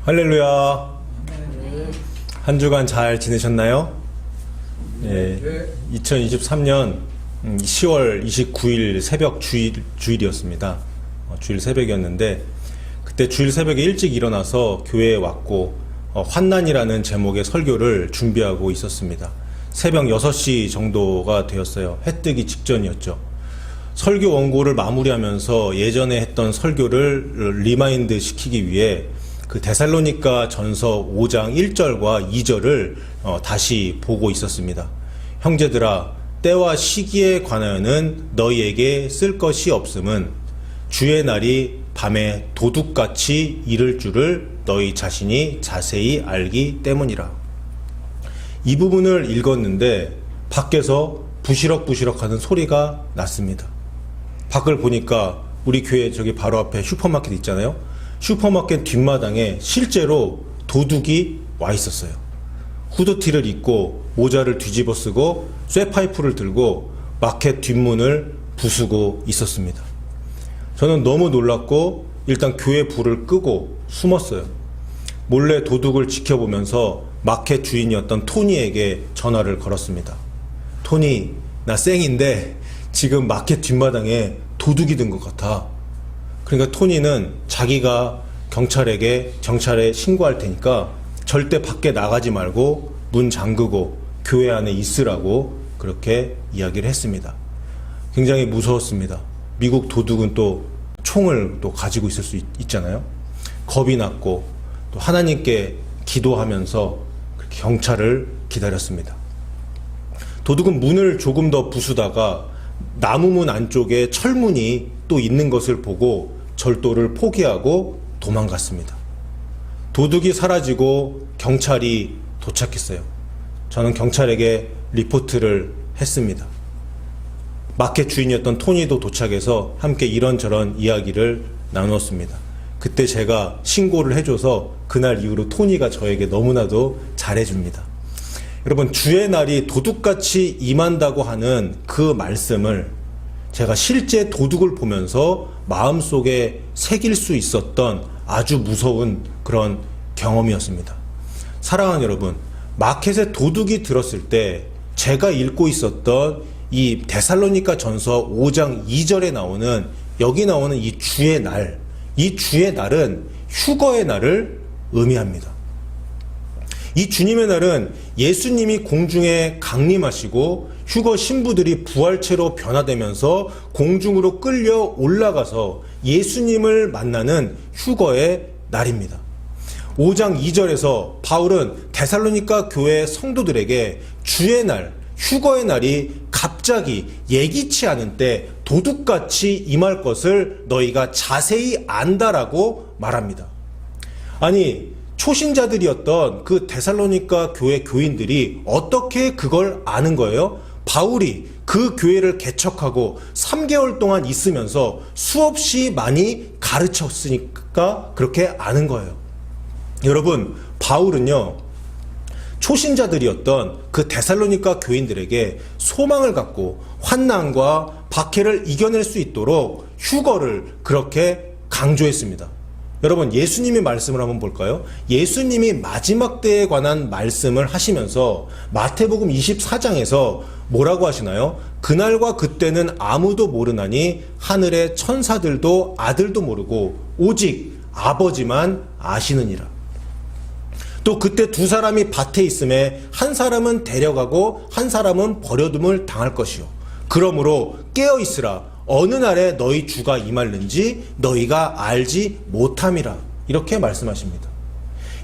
할렐루야. 한 주간 잘 지내셨나요? 네, 2023년 10월 29일 새벽 주일이었습니다. 주일 새벽이었는데 그때 주일 새벽에 일찍 일어나서 교회에 왔고 환난이라는 제목의 설교를 준비하고 있었습니다. 새벽 6시 정도가 되었어요. 해 뜨기 직전이었죠. 설교 원고를 마무리하면서 예전에 했던 설교를 리마인드 시키기 위해 그 데살로니가 전서 5장 1절과 2절을 다시 보고 있었습니다. 형제들아, 때와 시기에 관하여는 너희에게 쓸 것이 없음은 주의 날이 밤에 도둑같이 이를 줄을 너희 자신이 자세히 알기 때문이라. 이 부분을 읽었는데 밖에서 부시럭부시럭 하는 소리가 났습니다. 밖을 보니까 우리 교회 저기 바로 앞에 슈퍼마켓 있잖아요. 슈퍼마켓 뒷마당에 실제로 도둑이 와 있었어요. 후드티를 입고 모자를 뒤집어 쓰고 쇠파이프를 들고 마켓 뒷문을 부수고 있었습니다. 저는 너무 놀랐고 일단 교회 불을 끄고 숨었어요. 몰래 도둑을 지켜보면서 마켓 주인이었던 토니에게 전화를 걸었습니다. 토니, 나 쌩인데 지금 마켓 뒷마당에 도둑이 든 것 같아. 그러니까 토니는 자기가 경찰에 신고할 테니까 절대 밖에 나가지 말고 문 잠그고 교회 안에 있으라고 그렇게 이야기를 했습니다. 굉장히 무서웠습니다. 미국 도둑은 또 총을 또 가지고 있을 수 있잖아요. 겁이 났고 또 하나님께 기도하면서 경찰을 기다렸습니다. 도둑은 문을 조금 더 부수다가 나무문 안쪽에 철문이 또 있는 것을 보고 절도를 포기하고 도망갔습니다. 도둑이 사라지고 경찰이 도착했어요. 저는 경찰에게 리포트를 했습니다. 마켓 주인이었던 토니도 도착해서 함께 이런저런 이야기를 나누었습니다. 그때 제가 신고를 해줘서 그날 이후로 토니가 저에게 너무나도 잘해줍니다. 여러분, 주의 날이 도둑같이 임한다고 하는 그 말씀을 제가 실제 도둑을 보면서 마음속에 새길 수 있었던 아주 무서운 그런 경험이었습니다. 사랑하는 여러분, 마켓에 도둑이 들었을 때 제가 읽고 있었던 이 데살로니가 전서 5장 2절에 나오는 여기 나오는 이 주의 날, 이 주의 날은 휴거의 날을 의미합니다. 이 주님의 날은 예수님이 공중에 강림하시고 휴거 신부들이 부활체로 변화되면서 공중으로 끌려 올라가서 예수님을 만나는 휴거의 날입니다. 5장 2절에서 바울은 데살로니가 교회 성도들에게 주의 날, 휴거의 날이 갑자기 예기치 않은 때 도둑같이 임할 것을 너희가 자세히 안다라고 말합니다. 아니, 초신자들이었던 그 데살로니가 교회 교인들이 어떻게 그걸 아는 거예요? 바울이 그 교회를 개척하고 3개월 동안 있으면서 수없이 많이 가르쳤으니까 그렇게 아는 거예요. 여러분, 바울은요, 초신자들이었던 그 데살로니가 교인들에게 소망을 갖고 환난과 박해를 이겨낼 수 있도록 휴거를 그렇게 강조했습니다. 여러분, 예수님의 말씀을 한번 볼까요? 예수님이 마지막 때에 관한 말씀을 하시면서 마태복음 24장에서 뭐라고 하시나요? 그날과 그때는 아무도 모르나니 하늘의 천사들도 아들도 모르고 오직 아버지만 아시느니라. 또 그때 두 사람이 밭에 있음에 한 사람은 데려가고 한 사람은 버려둠을 당할 것이요. 그러므로 깨어 있으라. 어느 날에 너희 주가 임할는지 너희가 알지 못함이라. 이렇게 말씀하십니다.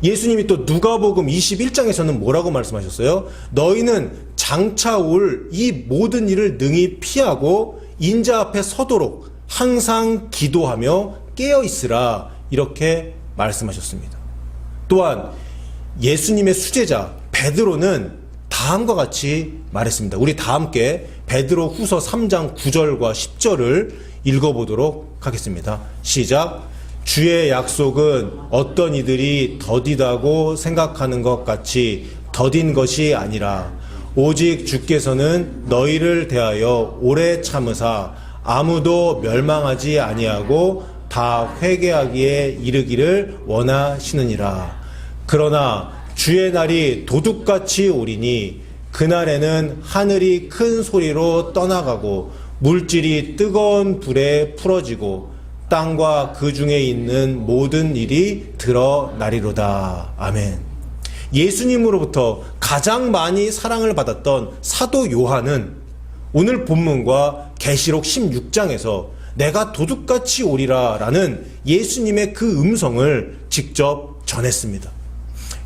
예수님이 또 누가복음 21장에서는 뭐라고 말씀하셨어요? 너희는 장차 올 이 모든 일을 능히 피하고 인자 앞에 서도록 항상 기도하며 깨어 있으라. 이렇게 말씀하셨습니다. 또한 예수님의 수제자 베드로는 다음과 같이 말했습니다. 우리 다 함께 베드로 후서 3장 9절과 10절을 읽어보도록 하겠습니다. 시작. 주의 약속은 어떤 이들이 더디다고 생각하는 것 같이 더딘 것이 아니라 오직 주께서는 너희를 대하여 오래 참으사 아무도 멸망하지 아니하고 다 회개하기에 이르기를 원하시느니라. 그러나 주의 날이 도둑같이 오리니 그날에는 하늘이 큰 소리로 떠나가고 물질이 뜨거운 불에 풀어지고 땅과 그 중에 있는 모든 일이 드러나리로다. 아멘. 예수님으로부터 가장 많이 사랑을 받았던 사도 요한은 오늘 본문과 계시록 16장에서 내가 도둑같이 오리라 라는 예수님의 그 음성을 직접 전했습니다.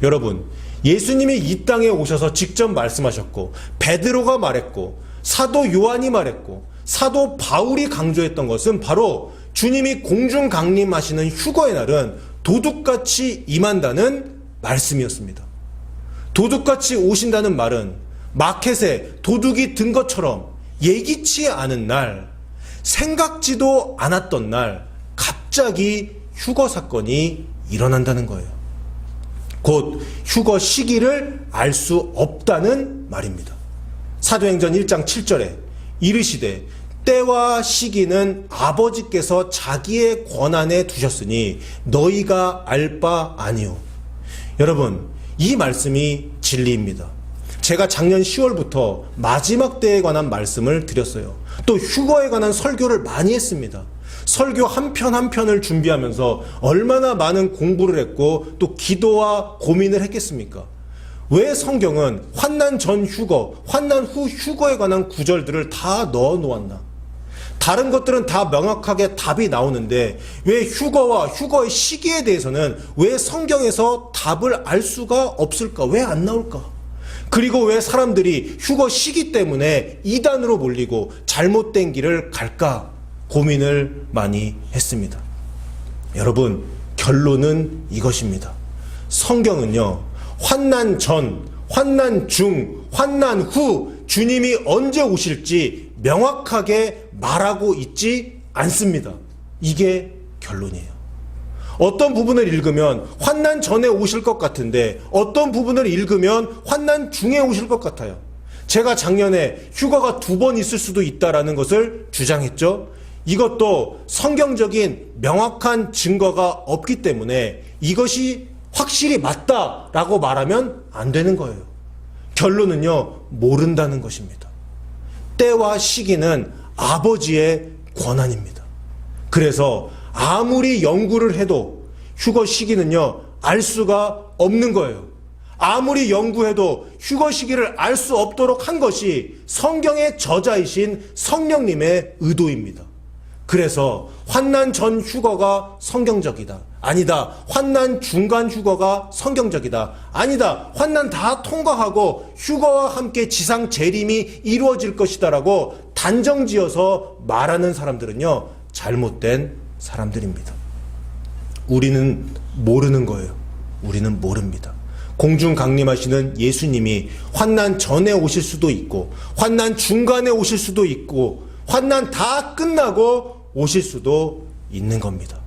여러분, 예수님이 이 땅에 오셔서 직접 말씀하셨고, 베드로가 말했고, 사도 요한이 말했고, 사도 바울이 강조했던 것은 바로 주님이 공중 강림하시는 휴거의 날은 도둑같이 임한다는 말씀이었습니다. 도둑같이 오신다는 말은 마켓에 도둑이 든 것처럼 예기치 않은 날, 생각지도 않았던 날 갑자기 휴거 사건이 일어난다는 거예요. 곧 휴거 시기를 알 수 없다는 말입니다. 사도행전 1장 7절에 이르시되 때와 시기는 아버지께서 자기의 권한에 두셨으니 너희가 알 바 아니오. 여러분, 이 말씀이 진리입니다. 제가 작년 10월부터 마지막 때에 관한 말씀을 드렸어요. 또 휴거에 관한 설교를 많이 했습니다. 설교 한 편 한 편을 준비하면서 얼마나 많은 공부를 했고 또 기도와 고민을 했겠습니까? 왜 성경은 환난 전 휴거, 환난 후 휴거에 관한 구절들을 다 넣어 놓았나? 다른 것들은 다 명확하게 답이 나오는데 왜 휴거와 휴거의 시기에 대해서는 왜 성경에서 답을 알 수가 없을까? 왜 안 나올까? 그리고 왜 사람들이 휴거 시기 때문에 이단으로 몰리고 잘못된 길을 갈까? 고민을 많이 했습니다. 여러분, 결론은 이것입니다. 성경은요, 환난 전, 환난 중, 환난 후 주님이 언제 오실지 명확하게 말하고 있지 않습니다. 이게 결론이에요. 어떤 부분을 읽으면 환난 전에 오실 것 같은데 어떤 부분을 읽으면 환난 중에 오실 것 같아요. 제가 작년에 휴거가 2번 있을 수도 있다라는 것을 주장했죠. 이것도 성경적인 명확한 증거가 없기 때문에 이것이 확실히 맞다라고 말하면 안 되는 거예요. 결론은요, 모른다는 것입니다. 때와 시기는 아버지의 권한입니다. 그래서 아무리 연구를 해도 휴거 시기는요, 알 수가 없는 거예요. 아무리 연구해도 휴거 시기를 알 수 없도록 한 것이 성경의 저자이신 성령님의 의도입니다. 그래서 환난 전 휴거가 성경적이다. 아니다. 환난 중간 휴거가 성경적이다. 아니다. 환난 다 통과하고 휴거와 함께 지상 재림이 이루어질 것이다라고 단정지어서 말하는 사람들은요, 잘못된 사람들입니다. 우리는 모르는 거예요. 우리는 모릅니다. 공중 강림하시는 예수님이 환난 전에 오실 수도 있고 환난 중간에 오실 수도 있고 환난 다 끝나고 오실 수도 있는 겁니다.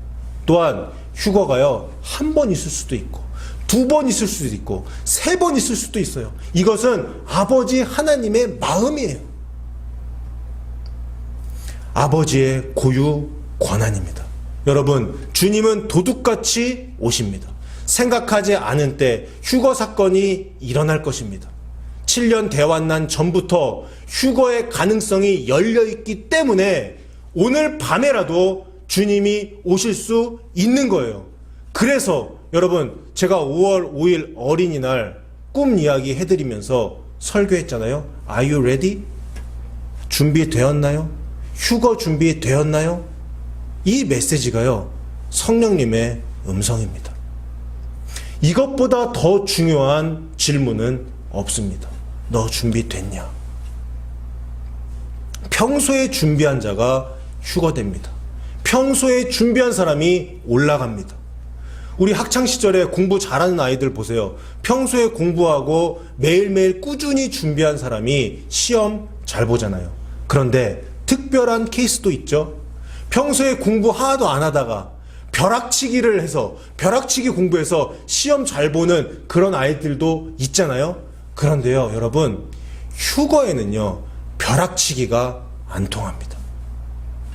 또한 휴거가요, 1번 있을 수도 있고 2번 있을 수도 있고 3번 있을 수도 있어요. 이것은 아버지 하나님의 마음이에요. 아버지의 고유 권한입니다. 여러분, 주님은 도둑같이 오십니다. 생각하지 않은 때 휴거 사건이 일어날 것입니다. 7년 대환난 전부터 휴거의 가능성이 열려있기 때문에 오늘 밤에라도 주님이 오실 수 있는 거예요. 그래서 여러분, 제가 5월 5일 어린이날 꿈 이야기 해드리면서 설교했잖아요. Are you ready? 준비되었나요? 휴거 준비되었나요? 이 메시지가요, 성령님의 음성입니다. 이것보다 더 중요한 질문은 없습니다. 너 준비됐냐? 평소에 준비한 자가 휴거됩니다. 평소에 준비한 사람이 올라갑니다. 우리 학창시절에 공부 잘하는 아이들 보세요. 평소에 공부하고 매일매일 꾸준히 준비한 사람이 시험 잘 보잖아요. 그런데 특별한 케이스도 있죠. 평소에 공부 하나도 안 하다가 벼락치기를 해서 벼락치기 공부해서 시험 잘 보는 그런 아이들도 있잖아요. 그런데요, 여러분, 휴거에는요, 벼락치기가 안 통합니다.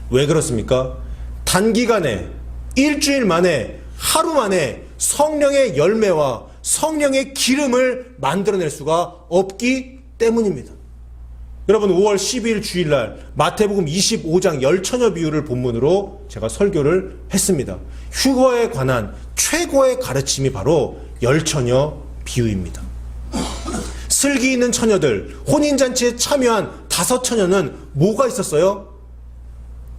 왜 그렇습니까? 단기간에 일주일 만에, 하루 만에 성령의 열매와 성령의 기름을 만들어낼 수가 없기 때문입니다. 여러분, 5월 12일 주일날 마태복음 25장 열처녀 비유를 본문으로 제가 설교를 했습니다. 휴거에 관한 최고의 가르침이 바로 열처녀 비유입니다. 슬기 있는 처녀들, 혼인잔치에 참여한 5처녀는 뭐가 있었어요?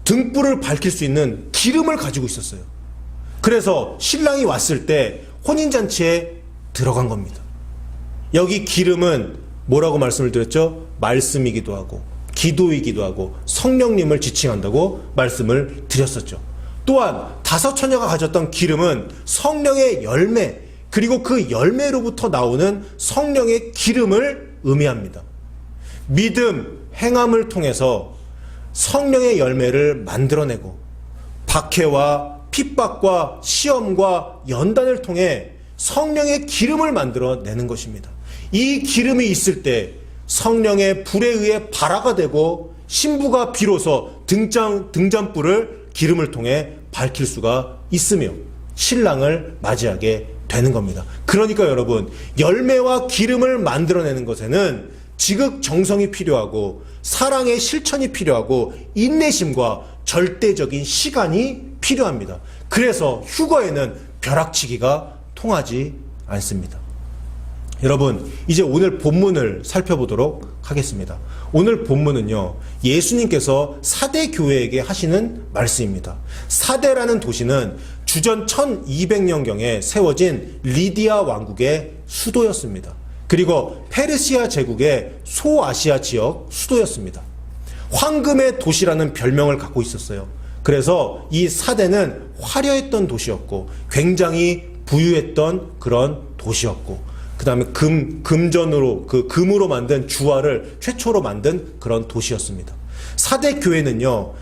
등불을 밝힐 수 있는 기름을 가지고 있었어요. 그래서 신랑이 왔을 때 혼인잔치에 들어간 겁니다. 여기 기름은 뭐라고 말씀을 드렸죠? 말씀이기도 하고 기도이기도 하고 성령님을 지칭한다고 말씀을 드렸었죠. 또한 5처녀가 가졌던 기름은 성령의 열매, 그리고 그 열매로부터 나오는 성령의 기름을 의미합니다. 믿음, 행함을 통해서 성령의 열매를 만들어내고 박해와 핍박과 시험과 연단을 통해 성령의 기름을 만들어내는 것입니다. 이 기름이 있을 때 성령의 불에 의해 발화가 되고 신부가 비로소 등잔불을 기름을 통해 밝힐 수가 있으며 신랑을 맞이하게 되는 겁니다. 그러니까 여러분, 열매와 기름을 만들어내는 것에는 지극정성이 필요하고 사랑의 실천이 필요하고 인내심과 절대적인 시간이 필요합니다. 그래서 휴거에는 벼락치기가 통하지 않습니다. 여러분, 이제 오늘 본문을 살펴보도록 하겠습니다. 오늘 본문은요, 예수님께서 사대 교회에게 하시는 말씀입니다. 사대라는 도시는 주전 1200년경에 세워진 리디아 왕국의 수도였습니다. 그리고 페르시아 제국의 소아시아 지역 수도였습니다. 황금의 도시라는 별명을 갖고 있었어요. 그래서 이 사대는 화려했던 도시였고 굉장히 부유했던 그런 도시였고, 그 다음에 금전으로, 금으로 만든 주화를 최초로 만든 그런 도시였습니다. 사대 교회는요,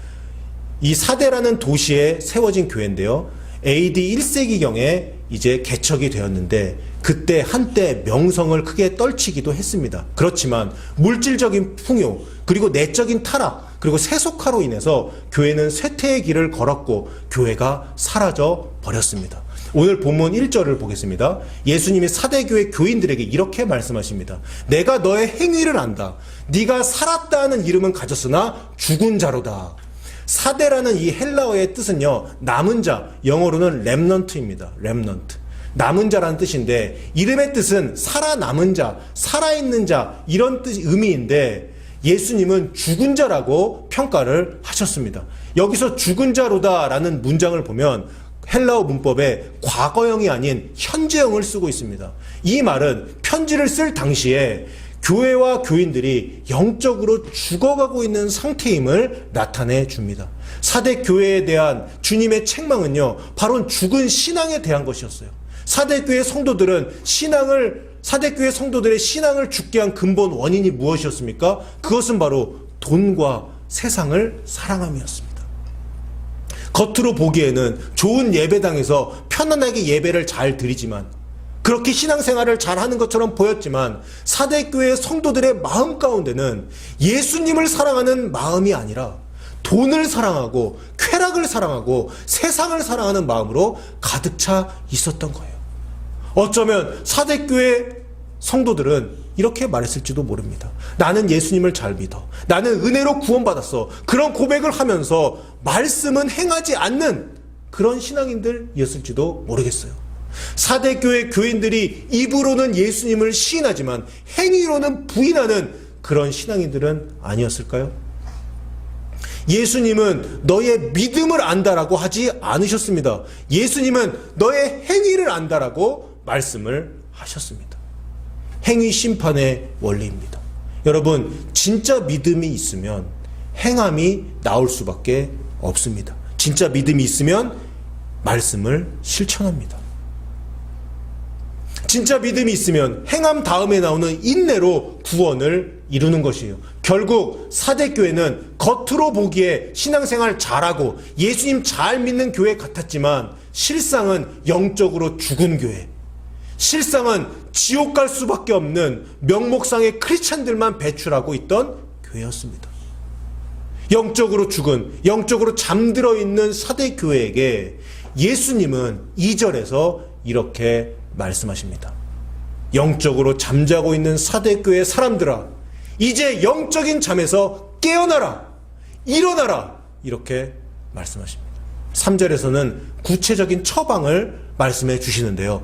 이 사대라는 도시에 세워진 교회인데요, AD 1세기경에 이제 개척이 되었는데, 그때 한때 명성을 크게 떨치기도 했습니다. 그렇지만 물질적인 풍요, 그리고 내적인 타락, 그리고 세속화로 인해서 교회는 쇠퇴의 길을 걸었고 교회가 사라져 버렸습니다. 오늘 본문 1절을 보겠습니다. 예수님이 사대교회 교인들에게 이렇게 말씀하십니다. 내가 너의 행위를 안다. 네가 살았다 하는 이름은 가졌으나 죽은 자로다. 사대라는 이 헬라어의 뜻은요, 남은 자, 영어로는 렘넌트입니다. 렘넌트. 남은 자라는 뜻인데, 이름의 뜻은 살아남은 자, 살아있는 자, 이런 뜻, 의미인데, 예수님은 죽은 자라고 평가를 하셨습니다. 여기서 죽은 자로다 라는 문장을 보면 헬라어 문법에 과거형이 아닌 현재형을 쓰고 있습니다. 이 말은 편지를 쓸 당시에 교회와 교인들이 영적으로 죽어가고 있는 상태임을 나타내 줍니다. 사대 교회에 대한 주님의 책망은요, 바로 죽은 신앙에 대한 것이었어요. 사대교회 성도들의 신앙을 죽게 한 근본 원인이 무엇이었습니까? 그것은 바로 돈과 세상을 사랑함이었습니다. 겉으로 보기에는 좋은 예배당에서 편안하게 예배를 잘 드리지만, 그렇게 신앙생활을 잘하는 것처럼 보였지만, 사대교회 성도들의 마음 가운데는 예수님을 사랑하는 마음이 아니라 돈을 사랑하고 쾌락을 사랑하고 세상을 사랑하는 마음으로 가득 차 있었던 거예요. 어쩌면 사대교회 성도들은 이렇게 말했을지도 모릅니다. 나는 예수님을 잘 믿어. 나는 은혜로 구원받았어. 그런 고백을 하면서 말씀은 행하지 않는 그런 신앙인들이었을지도 모르겠어요. 사대교회 교인들이 입으로는 예수님을 시인하지만 행위로는 부인하는 그런 신앙인들은 아니었을까요? 예수님은 너의 믿음을 안다라고 하지 않으셨습니다. 예수님은 너의 행위를 안다라고 말씀을 하셨습니다. 행위 심판의 원리입니다. 여러분, 진짜 믿음이 있으면 행함이 나올 수밖에 없습니다. 진짜 믿음이 있으면 말씀을 실천합니다. 진짜 믿음이 있으면 행함 다음에 나오는 인내로 구원을 이루는 것이에요. 결국 사대교회는 겉으로 보기에 신앙생활 잘하고 예수님 잘 믿는 교회 같았지만 실상은 영적으로 죽은 교회, 실상은 지옥 갈 수밖에 없는 명목상의 크리스찬들만 배출하고 있던 교회였습니다. 영적으로 죽은, 영적으로 잠들어 있는 사대교회에게 예수님은 2절에서 이렇게 말씀하십니다. 영적으로 잠자고 있는 사대교회 사람들아, 이제 영적인 잠에서 깨어나라, 일어나라, 이렇게 말씀하십니다. 3절에서는 구체적인 처방을 말씀해 주시는데요.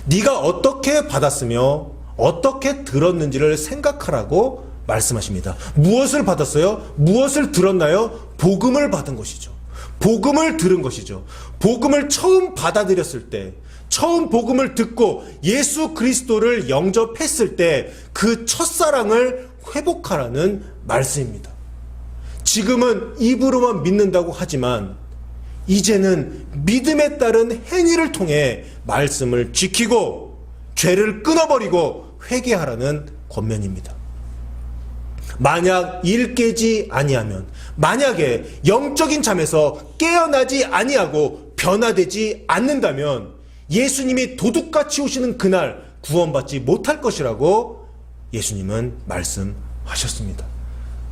네가 어떻게 받았으며 어떻게 들었는지를 생각하라고 말씀하십니다. 무엇을 받았어요? 무엇을 들었나요? 복음을 받은 것이죠. 복음을 들은 것이죠. 복음을 처음 받아들였을 때, 처음 복음을 듣고 예수 그리스도를 영접했을 때 그 첫사랑을 회복하라는 말씀입니다. 지금은 입으로만 믿는다고 하지만 이제는 믿음에 따른 행위를 통해 말씀을 지키고 죄를 끊어버리고 회개하라는 권면입니다. 만약 일 깨지 아니하면, 만약에 영적인 잠에서 깨어나지 아니하고 변화되지 않는다면 예수님이 도둑같이 오시는 그날 구원받지 못할 것이라고 예수님은 말씀하셨습니다.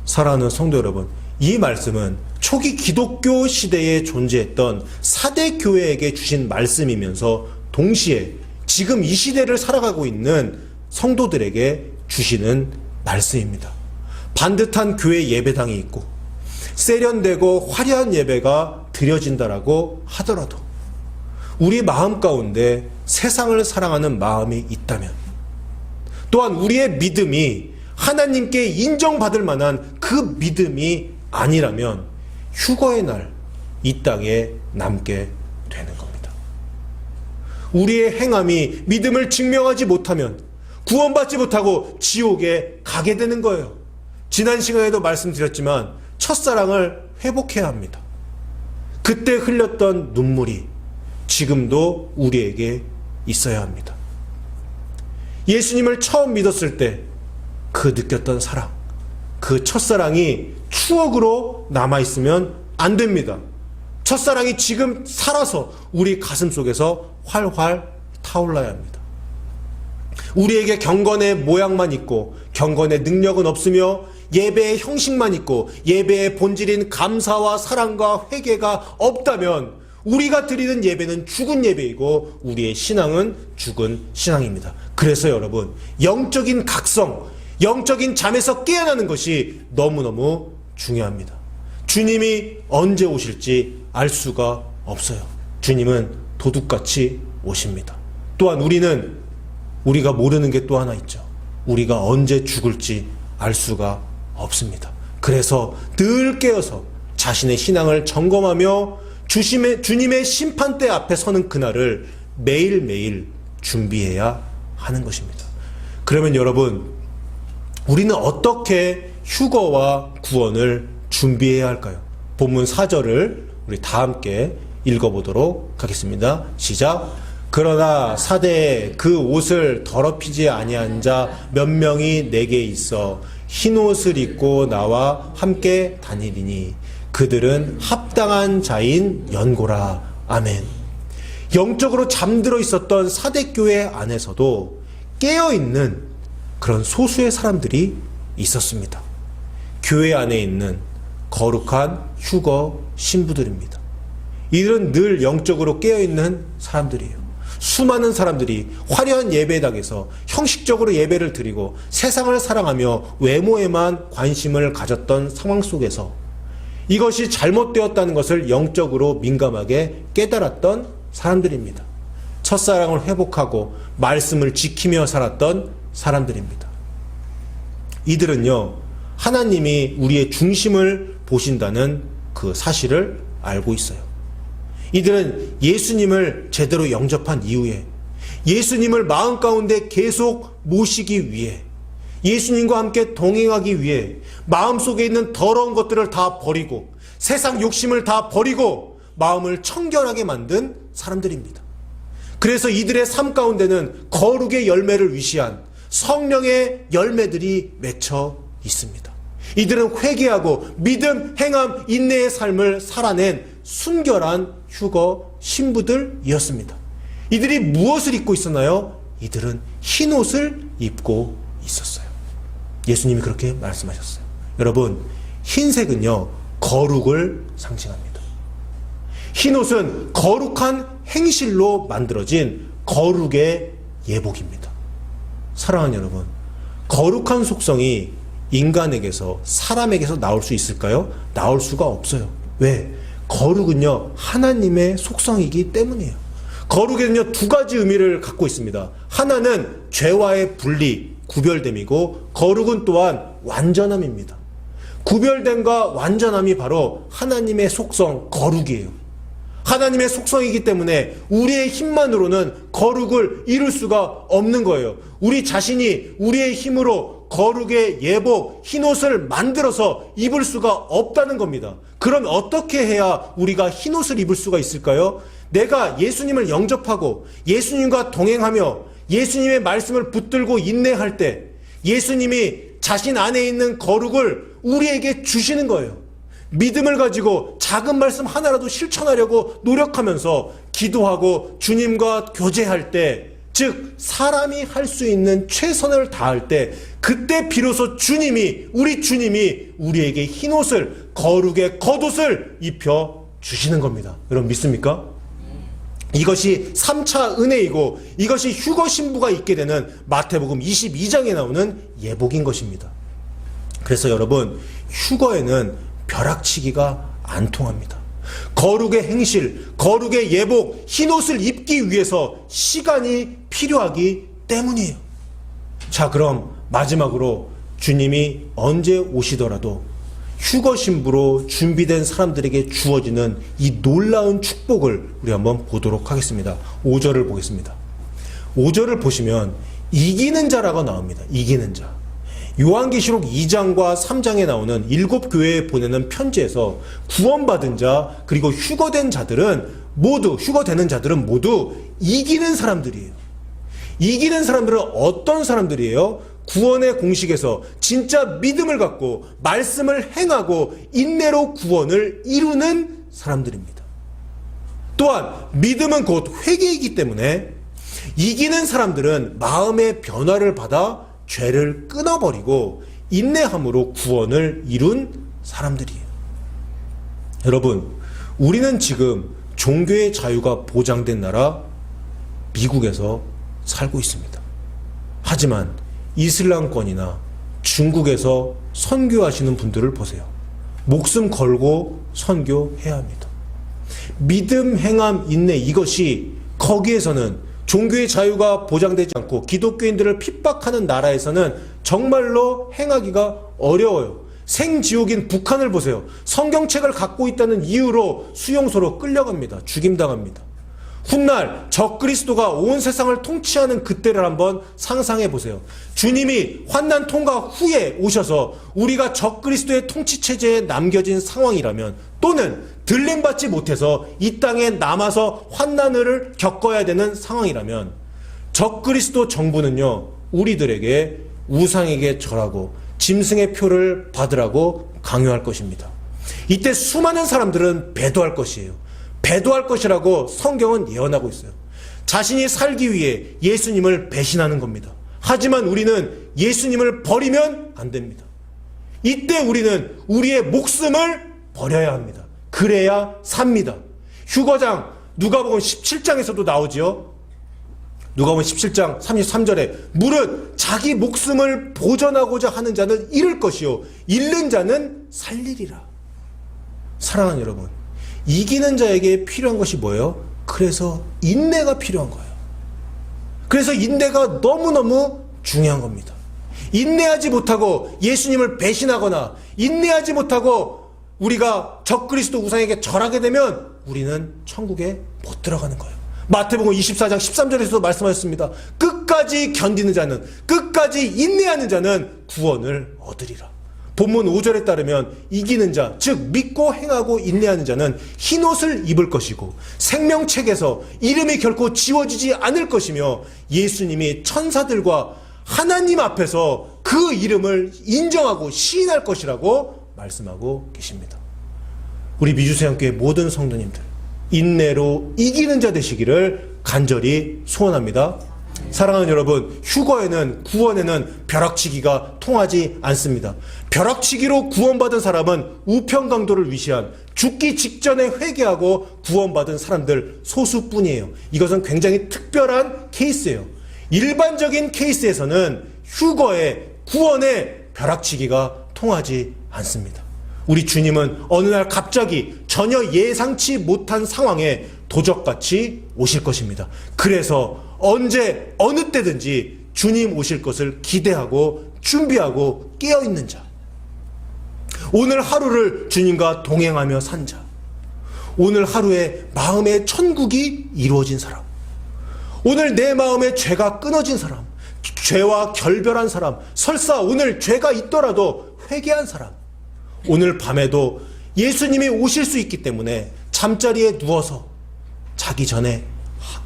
사랑하는 성도 여러분, 이 말씀은 초기 기독교 시대에 존재했던 사대교회에게 주신 말씀이면서 동시에 지금 이 시대를 살아가고 있는 성도들에게 주시는 말씀입니다. 반듯한 교회 예배당이 있고 세련되고 화려한 예배가 드려진다라고 하더라도 우리 마음 가운데 세상을 사랑하는 마음이 있다면, 또한 우리의 믿음이 하나님께 인정받을 만한 그 믿음이 아니라면 휴거의 날 이 땅에 남게 되는 겁니다. 우리의 행함이 믿음을 증명하지 못하면 구원받지 못하고 지옥에 가게 되는 거예요. 지난 시간에도 말씀드렸지만 첫사랑을 회복해야 합니다. 그때 흘렸던 눈물이 지금도 우리에게 있어야 합니다. 예수님을 처음 믿었을 때 그 느꼈던 사랑, 그 첫사랑이 추억으로 남아있으면 안 됩니다. 첫사랑이 지금 살아서 우리 가슴 속에서 활활 타올라야 합니다. 우리에게 경건의 모양만 있고 경건의 능력은 없으며 예배의 형식만 있고 예배의 본질인 감사와 사랑과 회개가 없다면 우리가 드리는 예배는 죽은 예배이고 우리의 신앙은 죽은 신앙입니다. 그래서 여러분, 영적인 각성, 영적인 잠에서 깨어나는 것이 너무너무 중요합니다. 주님이 언제 오실지 알 수가 없어요. 주님은 도둑같이 오십니다. 또한 우리가 모르는 게 또 하나 있죠. 우리가 언제 죽을지 알 수가 없습니다. 그래서 늘 깨어서 자신의 신앙을 점검하며 주님의 심판대 앞에 서는 그날을 매일매일 준비해야 하는 것입니다. 그러면 여러분, 우리는 어떻게 휴거와 구원을 준비해야 할까요? 본문 4절을 우리 다 함께 읽어보도록 하겠습니다. 시작. 그러나 사대에 그 옷을 더럽히지 아니한 자 몇 명이 내게 있어 흰 옷을 입고 나와 함께 다니리니 그들은 합당한 자인 연고라. 아멘. 영적으로 잠들어 있었던 사대교회 안에서도 깨어있는 그런 소수의 사람들이 있었습니다. 교회 안에 있는 거룩한 휴거 신부들입니다. 이들은 늘 영적으로 깨어있는 사람들이에요. 수많은 사람들이 화려한 예배당에서 형식적으로 예배를 드리고 세상을 사랑하며 외모에만 관심을 가졌던 상황 속에서 이것이 잘못되었다는 것을 영적으로 민감하게 깨달았던 사람들입니다. 첫사랑을 회복하고 말씀을 지키며 살았던 사람들입니다. 이들은요, 하나님이 우리의 중심을 보신다는 그 사실을 알고 있어요. 이들은 예수님을 제대로 영접한 이후에 예수님을 마음 가운데 계속 모시기 위해, 예수님과 함께 동행하기 위해 마음속에 있는 더러운 것들을 다 버리고 세상 욕심을 다 버리고 마음을 청결하게 만든 사람들입니다. 그래서 이들의 삶 가운데는 거룩의 열매를 위시한 성령의 열매들이 맺혀 있습니다. 이들은 회개하고 믿음, 행함, 인내의 삶을 살아낸 순결한 휴거 신부들이었습니다. 이들이 무엇을 입고 있었나요? 이들은 흰 옷을 입고 있었어요. 예수님이 그렇게 말씀하셨어요. 여러분, 흰색은요, 거룩을 상징합니다. 흰옷은 거룩한 행실로 만들어진 거룩의 예복입니다. 사랑하는 여러분, 거룩한 속성이 인간에게서, 사람에게서 나올 수 있을까요? 나올 수가 없어요. 왜? 거룩은요, 하나님의 속성이기 때문이에요. 거룩에는요, 두 가지 의미를 갖고 있습니다. 하나는 죄와의 분리, 구별됨이고, 거룩은 또한 완전함입니다. 구별됨과 완전함이 바로 하나님의 속성, 거룩이에요. 하나님의 속성이기 때문에 우리의 힘만으로는 거룩을 이룰 수가 없는 거예요. 우리 자신이 우리의 힘으로 거룩의 예복, 흰옷을 만들어서 입을 수가 없다는 겁니다. 그럼 어떻게 해야 우리가 흰옷을 입을 수가 있을까요? 내가 예수님을 영접하고 예수님과 동행하며 예수님의 말씀을 붙들고 인내할 때 예수님이 자신 안에 있는 거룩을 우리에게 주시는 거예요. 믿음을 가지고 작은 말씀 하나라도 실천하려고 노력하면서 기도하고 주님과 교제할 때, 즉 사람이 할 수 있는 최선을 다할 때, 그때 비로소 우리 주님이 우리에게 흰옷을, 거룩의 겉옷을 입혀 주시는 겁니다. 여러분 믿습니까? 이것이 3차 은혜이고 이것이 휴거 신부가 입게 되는 마태복음 22장에 나오는 예복인 것입니다. 그래서 여러분, 휴거에는 벼락치기가 안 통합니다. 거룩의 행실, 거룩의 예복, 흰옷을 입기 위해서 시간이 필요하기 때문이에요. 자, 그럼 마지막으로 주님이 언제 오시더라도 휴거 신부로 준비된 사람들에게 주어지는 이 놀라운 축복을 우리 한번 보도록 하겠습니다. 5절을 보겠습니다. 5절을 보시면 이기는 자라고 나옵니다. 이기는 자. 요한계시록 2장과 3장에 나오는 7교회에 보내는 편지에서 구원받은 자, 그리고 휴거되는 자들은 모두 이기는 사람들이에요. 이기는 사람들은 어떤 사람들이에요? 구원의 공식에서 진짜 믿음을 갖고 말씀을 행하고 인내로 구원을 이루는 사람들입니다. 또한 믿음은 곧 회개이기 때문에 이기는 사람들은 마음의 변화를 받아 죄를 끊어버리고 인내함으로 구원을 이룬 사람들이에요. 여러분, 우리는 지금 종교의 자유가 보장된 나라 미국에서 살고 있습니다. 하지만 이슬람권이나 중국에서 선교하시는 분들을 보세요. 목숨 걸고 선교해야 합니다. 믿음, 행함, 인내, 이것이 거기에서는 종교의 자유가 보장되지 않고 기독교인들을 핍박하는 나라에서는 정말로 행하기가 어려워요. 생지옥인 북한을 보세요. 성경책을 갖고 있다는 이유로 수용소로 끌려갑니다. 죽임당합니다. 훗날 적그리스도가 온 세상을 통치하는 그때를 한번 상상해 보세요. 주님이 환난 통과 후에 오셔서 우리가 적그리스도의 통치체제에 남겨진 상황이라면, 또는 들림받지 못해서 이 땅에 남아서 환난을 겪어야 되는 상황이라면, 적그리스도 정부는요, 우리들에게 우상에게 절하고 짐승의 표를 받으라고 강요할 것입니다. 이때 수많은 사람들은 배도할 것이에요. 배도할 것이라고 성경은 예언하고 있어요. 자신이 살기 위해 예수님을 배신하는 겁니다. 하지만 우리는 예수님을 버리면 안 됩니다. 이때 우리는 우리의 목숨을 버려야 합니다. 그래야 삽니다. 휴거장, 누가복음 17장에서도 나오지요. 누가복음 17장 33절에 물은 자기 목숨을 보전하고자 하는 자는 잃을 것이요 잃는 자는 살리리라. 사랑하는 여러분, 이기는 자에게 필요한 것이 뭐예요? 그래서 인내가 필요한 거예요. 그래서 인내가 너무너무 중요한 겁니다. 인내하지 못하고 예수님을 배신하거나 인내하지 못하고 우리가 적그리스도 우상에게 절하게 되면 우리는 천국에 못 들어가는 거예요. 마태복음 24장 13절에서도 말씀하셨습니다. 끝까지 견디는 자는, 끝까지 인내하는 자는 구원을 얻으리라. 본문 5절에 따르면 이기는 자, 즉 믿고 행하고 인내하는 자는 흰옷을 입을 것이고 생명책에서 이름이 결코 지워지지 않을 것이며 예수님이 천사들과 하나님 앞에서 그 이름을 인정하고 시인할 것이라고 말씀하고 계십니다. 우리 미주세양교회 모든 성도님들, 인내로 이기는 자 되시기를 간절히 소원합니다. 사랑하는 여러분, 휴거에는, 구원에는 벼락치기가 통하지 않습니다. 벼락치기로 구원받은 사람은 우편강도를 위시한 죽기 직전에 회개하고 구원받은 사람들 소수뿐이에요. 이것은 굉장히 특별한 케이스예요. 일반적인 케이스에서는 휴거에, 구원에 벼락치기가 통하지 않습니다. 우리 주님은 어느 날 갑자기 전혀 예상치 못한 상황에 도적같이 오실 것입니다. 그래서 언제 어느 때든지 주님 오실 것을 기대하고 준비하고 깨어있는 자, 오늘 하루를 주님과 동행하며 산 자, 오늘 하루에 마음의 천국이 이루어진 사람, 오늘 내 마음에 죄가 끊어진 사람, 죄와 결별한 사람, 설사 오늘 죄가 있더라도 회개한 사람, 오늘 밤에도 예수님이 오실 수 있기 때문에 잠자리에 누워서 자기 전에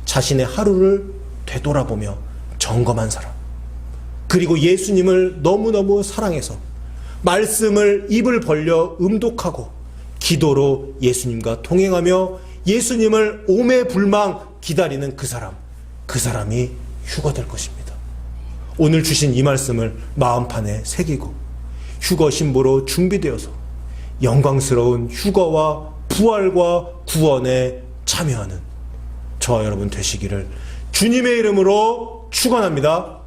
자신의 하루를 되돌아보며 점검한 사람, 그리고 예수님을 너무너무 사랑해서 말씀을 입을 벌려 음독하고 기도로 예수님과 동행하며 예수님을 오매불망 기다리는 그 사람이 휴거될 것입니다. 오늘 주신 이 말씀을 마음판에 새기고 휴거 신보로 준비되어서 영광스러운 휴거와 부활과 구원에 참여하는 저와 여러분 되시기를 주님의 이름으로 축원합니다.